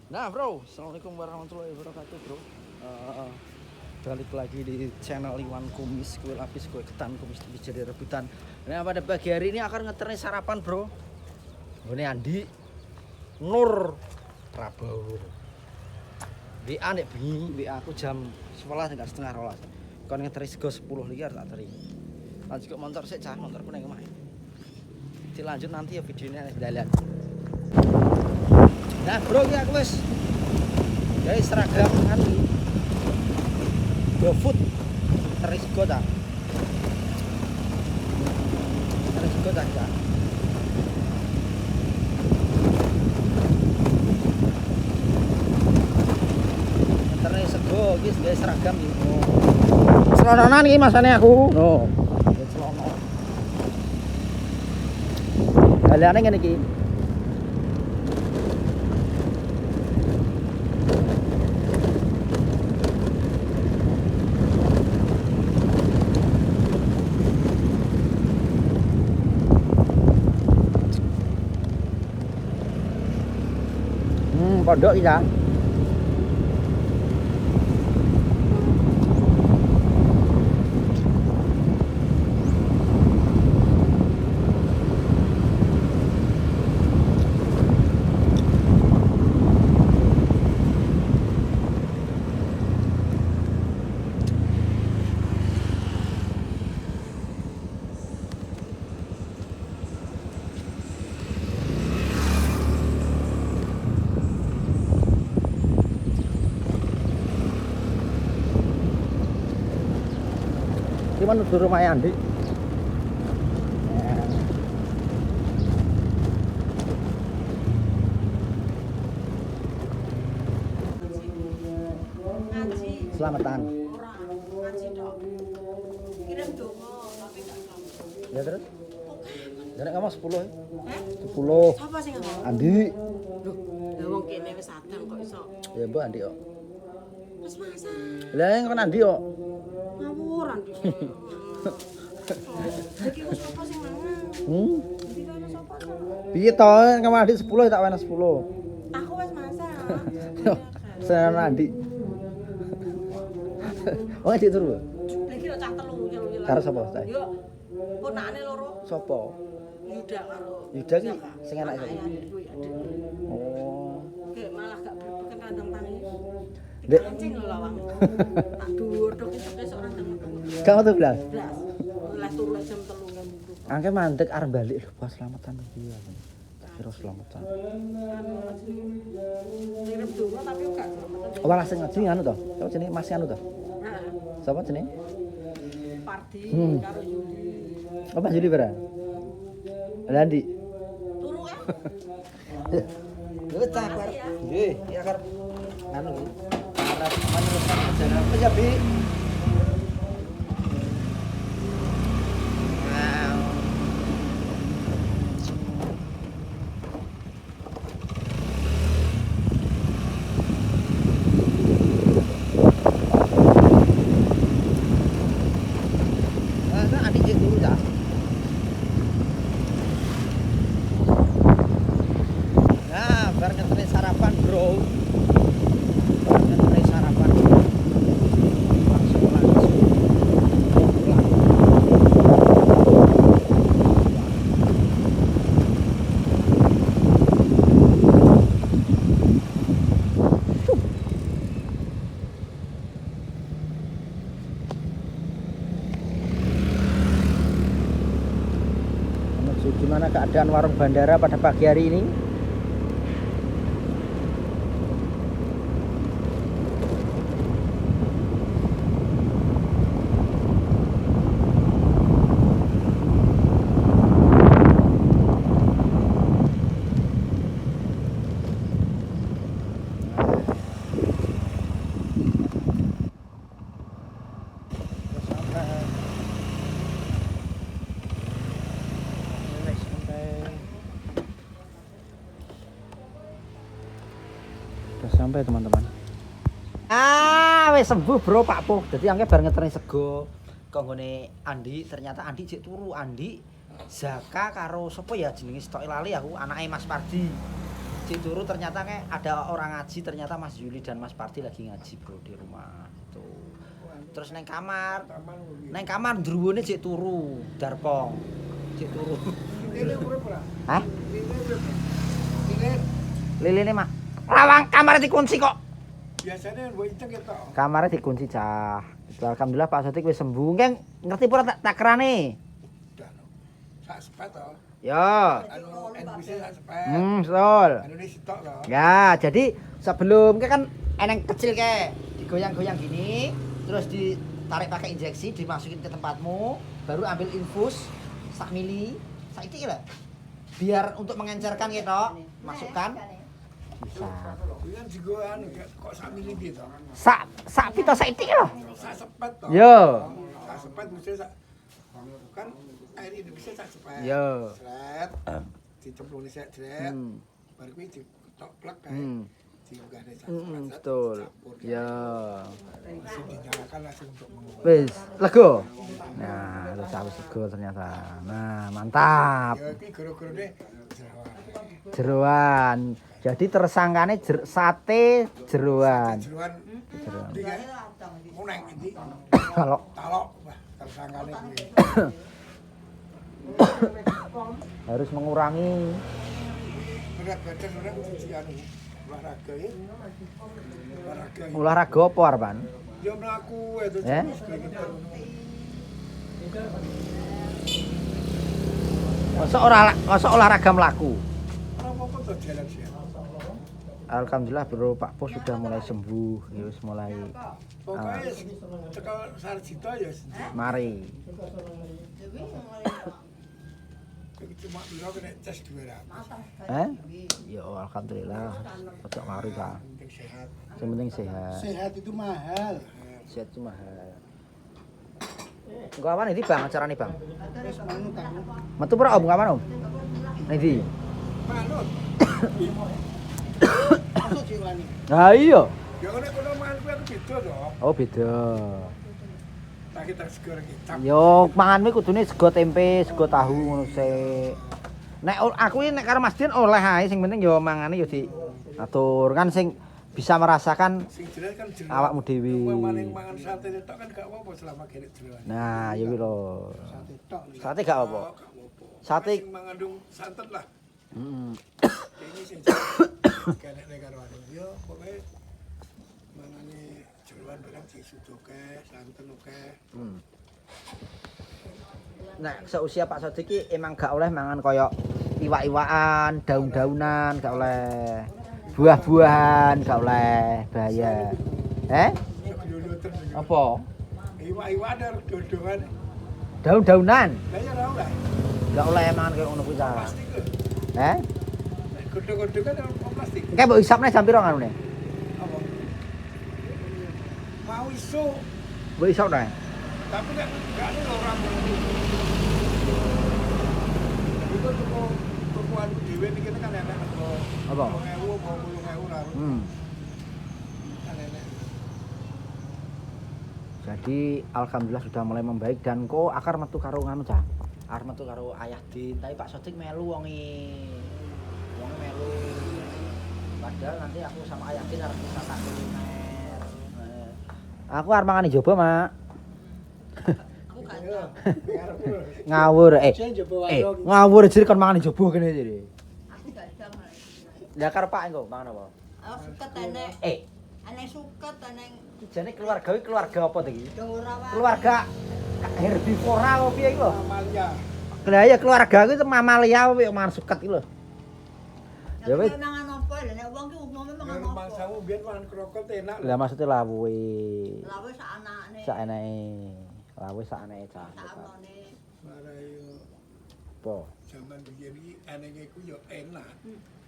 Nah bro, assalamualaikum warahmatullahi wabarakatuh bro. Balik lagi di channel Iwan Kumis, kue lapis, kue ketan, kumis tipis jadi rebutan. Nah pada pagi hari ini akan ngetren sarapan bro. Ini Andi, Nur, Prabowo. WA nek bengi, WA aku jam 11 enggak setengah rolas. Kon ngeteri sego 10 liar tak teri. Lanjut ke motor sik cah, motorku ning omah. Dilanjut nanti ya videonya dalan. Nah bro ya aku wis gawe seragam kan GoFood teris go ta. Teris go ta ya. Teris sego iki gawe seragam iki. Oh. Selononan iki masane aku. No. Selono. Dalane ngene iki. Pondok iki ya. Menuju rumah Andi. Selamatan. Ya terus? Jadi ngomong 10 ya? 10. Siapa sih ngomong? Andi. Loh, ya wong kene wis adang kok iso. Ya Mbak Andi kok. Wis masak. Lah yang kan Andi kok. Ngawur Andi. Iki wis sapa sing mangan? Iki kan sapa to? Piye to? Kamu Andi 10 tak wena 10. Aku wis masak. Saya Andi. Oh, Andi turu. Lagi lho cah telu nyelu-nyelu. Karo sapa, Cah? Yo. Ponakane loro. Sopo? Yuda karo. Yuda ki sing enak iki. Oh. Kayak malah gak berbukan kandang tangi. Dek. Kencing lho lawang. Tak dhuwur tok iki esuk randang. Kamu tuh belas. Blas. Lah turu jam 3 kan itu. Angke mandek arep balik lho pas selamatan iki ya. Tak kira selamatan. Ngirim donga tapi gak selamatan. Oh, malah sing ngaji anu to. Sapa jenenge Mas anu to? Nah, Sapa jenenge? Pardi karo Yuli. Apa Juli Bara? Lah Andi. Turu kan? Wis cah arep. Nggih, ya arep anu iki. Arep meneruskan perjalanan apa ya, Bi? Sarapan bro, sarapan langsung menuju gimana keadaan warung bandara pada pagi hari ini. Udah sampai teman-teman. Wis sembuh bro Pak Po. Dadi angke bar ngeteri sego kanggone Andi, ternyata Andi jek turu. Andi Zaka karo sapa ya jenenge stok lali aku, anake Mas Pardi. dituru ternyata kayak ada orang ngaji, ternyata Mas Yuli dan Mas Parti lagi ngaji bro di rumah itu. Terus neng kamar ndruwone cek turu darpong cek turu. Hah? Liline mak lawang kamar dikunci kok. Biasanya mbok icek ya tok. Kamarnya dikunci cah. Alhamdulillah Pak Sotik wis sembuh. Nggih ngerti pura takrane? Sak sepet to. Ya. Anu NPC sak sepet. Betul. Anu ini sitok to. Ya, jadi sebelum kan eneng kecil kayak digoyang-goyang gini, terus ditarik pakai injeksi, dimasukin ke tempatmu, baru ambil infus sak mili, saiki lho. Biar untuk mengencerkan gitu, masukkan. Bisa. Kuwi kan jigo anu kok sak mili piye to. Sak pito saiki lho. Sak sepet to. Yo. Sak sepet mesti sak kan air ini bisa sak sepet. Yo. Sret. Dicemplungin sik jret. Baru kuwi diketok plek kae. Diunggahne sak sepet. Betul. Ya. Langsung dinyalakan langsung untuk menguap. Wis, lego. Nah, lu tahu sego ternyata. Nah, mantap. Ya iki goro-gorone jerawan. Jeroan. Jadi tersangkane sate jeroan. Jeroan. Jeroan. Iki kae muneng iki. Kalau Talok wah tersangkane kuwi. harus mengurangi Berat badan orang mesti anu olahraga ya. Olahraga. Ya. olahraga apa Arban? Ya mlaku itu. Masa olahraga melaku. Ora apa-apa to jalan sih. Alhamdulillah bro, Pak Pos sudah mulai sembuh, ya wis mulai Pokoknya tekan Sarjito ya. mari. Cuma biro kena tes 200. Ya alhamdulillah. Ojo mari Pak. Penting sehat. Yang penting sehat. Sehat itu mahal. Sehat itu mahal. Engko awan iki Bang acarane Bang. Wis manut aku. Metu ora Om kapan Om? Nanti. Manut. Masuk jiwani. Nah iya. Ya nek kono mangan kuwi aku beda to. Oh beda. Tak kita segera kita. Yo mangan kuwi kudune sego tempe, sego tahu ngono sik. Nek aku iki nek karo Mas Dian oleh ae sing penting yo mangane yo diatur kan sing bisa merasakan Sing jelas kan jelas. awakmu dhewe. Maning mangan sate tok kan gak apa-apa selama kene jelas. Nah, ya kuwi lho. Sate tok. Sate gak apa. Sate sing mengandung santan lah. Heeh. Ini sing kene nek karo anu yo pokoke mangane jeruan barang disudoke, santen oke. Nah, seusia Pak Sodik iki emang gak oleh mangan koyo iwak-iwakan, daun-daunan gak oleh. Buah-buahan gak oleh, bahaya. Seglulutan. Apa? Iwak-iwak ada dodongan. Daun-daunan. Lah ya ora oleh. Gak oleh mangan koyo ngono kuwi ta. Plastik. Godhong-godhong kan ono plastik. Engke mbok hisapne jam piro nganune? Apa? Mau iso, Mbok hisap ta. tapi nek gak ada ora mung. Itu tukuan dhewe iki kan enak kok. Apa? 20.000 mau 10.000 ora. Kan enak. Jadi alhamdulillah sudah mulai membaik dan kok akar metu karo nganu cah. Arep metu karo Ayah Din, tapi Pak Sodik melu wonge. Wong melu. Padahal nanti aku sama Ayah Din harus wisata kuliner. Aku arep mangan njaba, Mak. Aku gak tahu. Ngawur ngawur jere kon mangan njaba kene jere. Aku gak tahu. Lah karo Pak engko mangan apa? Aku suket enek. Enek suket enek Jane keluarga iki keluarga apa to iki? ora wae. Keluarga herbivora apa piye iki lho? Amalia. Lah ya keluarga iki mamalia apa piye mangan suket iki lho. Ya wis. Mangan apa lho nek wong ki umumnya mangan Nek apa? mangsamu biyen mangan krokot enak. Lah maksudnya lawuhe. Lah wis anakne. Saeneke. Lawuhe saeneke cah. Sakmene. Marayo Apa? zaman biyen iki anenge ku yo enak.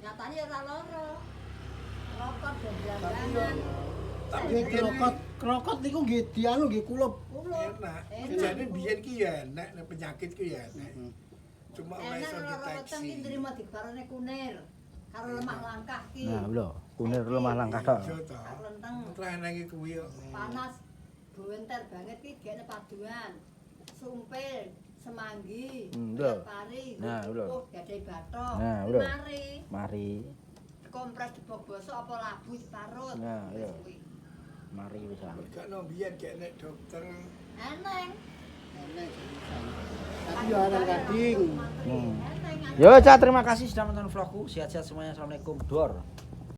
Nyatane ora lara. Rokok belangan. Tapi Krokot niku nggih dianu nggih kulup. enak. Jane biyen ki ya enak, nek penyakit ki ya enak. Cuma ora Enak iso ora weteng ki deteksi. nrimo dibarone kunir. Karo lemah langkah ki. Nah, lho, kunir lemah langkah tok. Ijo to. Karo lenteng. Trenenge kuwi yo. Panas buwenter banget ki gene paduan. Sumpil, semanggi, Lho. pari, Nah, lho. gadai bathok. Nah, lho. Mari. Mari. dikompres dibok basa apa labu diparut. Nah, iya. Wis kuwi. Mari bisa. Gak no biyen kayak nek dokter Eneng. Enak. Tapi yo ana kading. Yo, Cak, terima kasih sudah menonton vlogku. Sehat-sehat semuanya. Assalamualaikum. Dor.